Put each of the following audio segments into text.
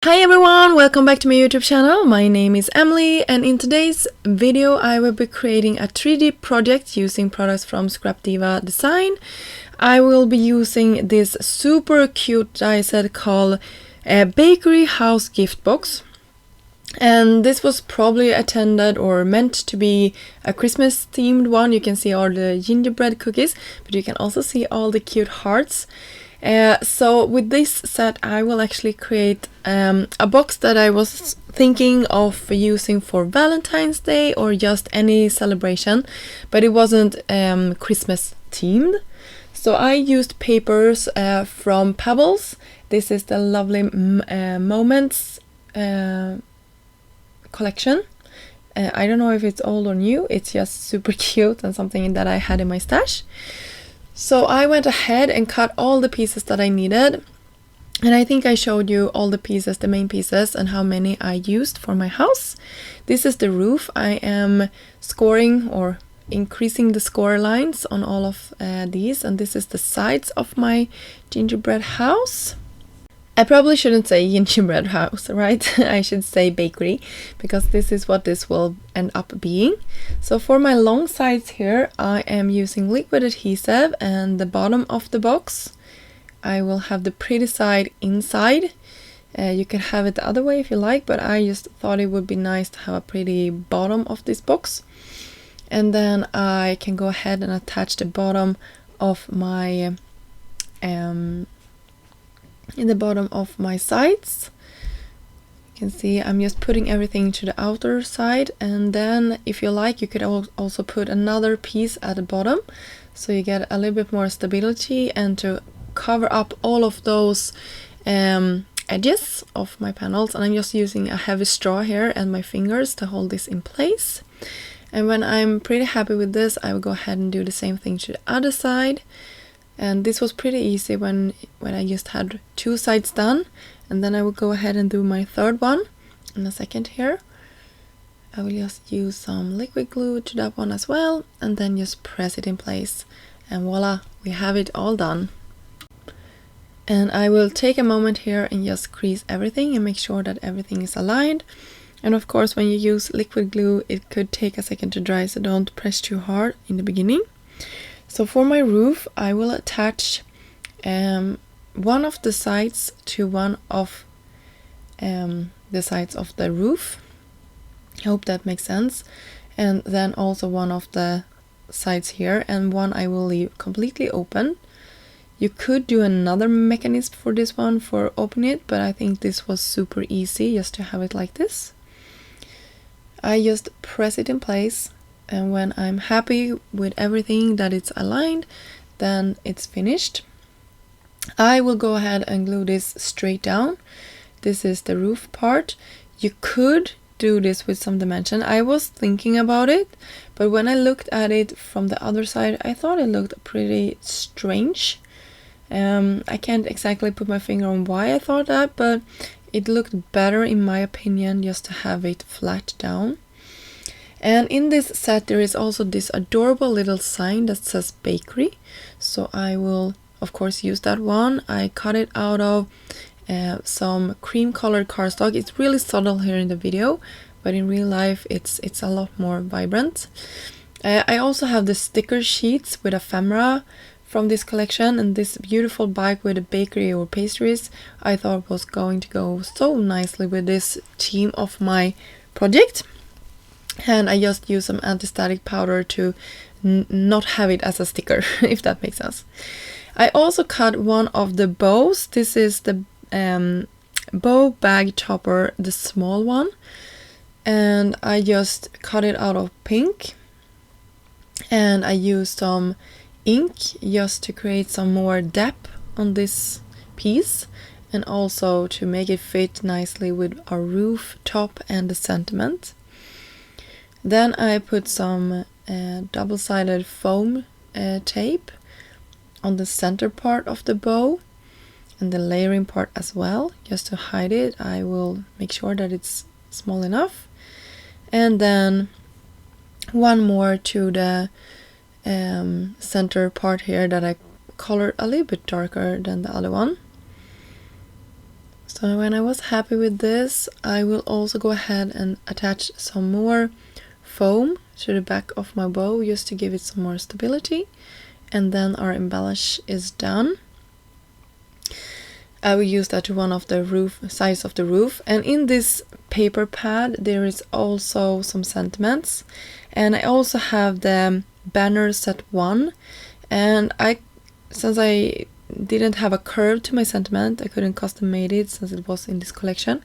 Hi everyone, welcome back to my YouTube channel. My name is Emily and in today's video I will be creating a 3D project using products from Scrap Diva Design. I will be using this super cute die set called a Bakery House Gift Box. And this was probably intended or meant to be a Christmas themed one. You can see all the gingerbread cookies, but you can also see all the cute hearts. So with this set I will actually create a box that I was thinking of using for Valentine's Day or just any celebration, but it wasn't Christmas themed. So I used papers from Pebbles. This is the Lovely Moments collection. I don't know if it's old or new, it's just super cute and something that I had in my stash. So I went ahead and cut all the pieces that I needed, and I think I showed you all the pieces, the main pieces, and how many I used for my house. This is the roof. I am scoring or increasing the score lines on all of these, and this is the sides of my gingerbread house. I probably shouldn't say gingerbread house, right? I should say bakery, because this is what this will end up being. So for my long sides here, I am using liquid adhesive, and the bottom of the box, I will have the pretty side inside. You can have it the other way if you like, but I just thought it would be nice to have a pretty bottom of this box. And then I can go ahead and attach the bottom of my in the bottom of my sides. You can see I'm just putting everything to the outer side, and then if you like you could also put another piece at the bottom so you get a little bit more stability and to cover up all of those edges of my panels. And I'm just using a heavy straw here and my fingers to hold this in place. And when I'm pretty happy with this, I will go ahead and do the same thing to the other side. And this was pretty easy when I just had two sides done, and then I will go ahead and do my third one in a second here. I will just use some liquid glue to that one as well, and then just press it in place, and voila, we have it all done. And I will take a moment here and just crease everything and make sure that everything is aligned. And of course when you use liquid glue it could take a second to dry, so don't press too hard in the beginning. So for my roof, I will attach one of the sides to one of the sides of the roof. I hope that makes sense. And then also one of the sides here, and one I will leave completely open. You could do another mechanism for this one for opening it, but I think this was super easy just to have it like this. I just press it in place. And when I'm happy with everything that it's aligned, then it's finished. I will go ahead and glue this straight down. This is the roof part. You could do this with some dimension. I was thinking about it, but when I looked at it from the other side, I thought it looked pretty strange. I can't exactly put my finger on why I thought that, but it looked better in my opinion just to have it flat down. And in this set there is also this adorable little sign that says bakery, so I will of course use that one. I cut it out of some cream colored cardstock. It's really subtle here in the video, but in real life it's a lot more vibrant. I also have the sticker sheets with ephemera from this collection, and this beautiful bag with a bakery or pastries I thought was going to go so nicely with this theme of my project. And I just use some anti-static powder to not have it as a sticker, if that makes sense. I also cut one of the bows. This is the bow bag topper, the small one. And I just cut it out of pink. And I used some ink just to create some more depth on this piece. And also to make it fit nicely with our roof top and the sentiment. Then I put some double-sided foam tape on the center part of the bow and the layering part as well, just to hide it. I will make sure that it's small enough. And then one more to the center part here that I colored a little bit darker than the other one. So when I was happy with this, I will also go ahead and attach some more foam to the back of my bow just to give it some more stability, and then our embellish is done. I will use that to one of the sides of the roof, and in this paper pad there is also some sentiments, and I also have the banner set 1, and since I didn't have a curve to my sentiment, I couldn't custom made it since it was in this collection.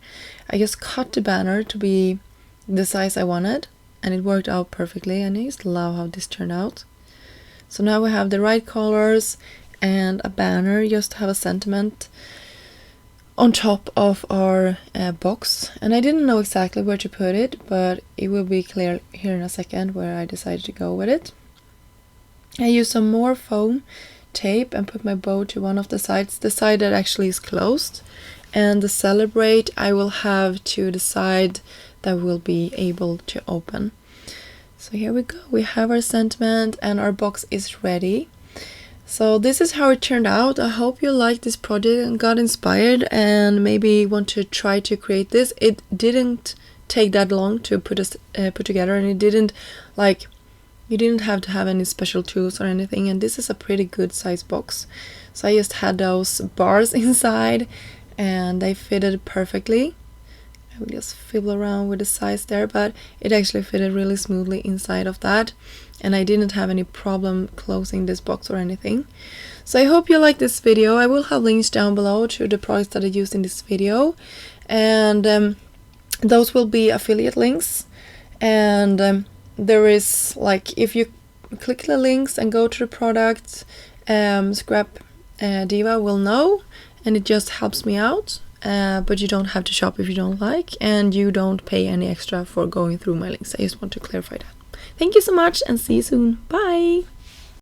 I just cut the banner to be the size I wanted, and it worked out perfectly, and I just love how this turned out. So now we have the right colors and a banner just to have a sentiment on top of our box, and I didn't know exactly where to put it, but it will be clear here in a second where I decided to go with it. I used some more foam tape and put my bow to one of the sides, the side that actually is closed, and the celebrate I will have to the side that will be able to open. So here we go, we have our sentiment and our box is ready. So this is how it turned out. I hope you liked this project and got inspired and maybe want to try to create this. It didn't take that long to put together, and it didn't you didn't have to have any special tools or anything, and this is a pretty good size box. So I just had those bars inside and they fitted perfectly. I will just fiddle around with the size there, but it actually fitted really smoothly inside of that, and I didn't have any problem closing this box or anything. So I hope you like this video. I will have links down below to the products that I used in this video, and those will be affiliate links, and there is if you click the links and go to the product, Scrap Diva will know, and it just helps me out. But you don't have to shop if you don't like, and you don't pay any extra for going through my links. I just want to clarify that. Thank you so much, and see you soon. Bye!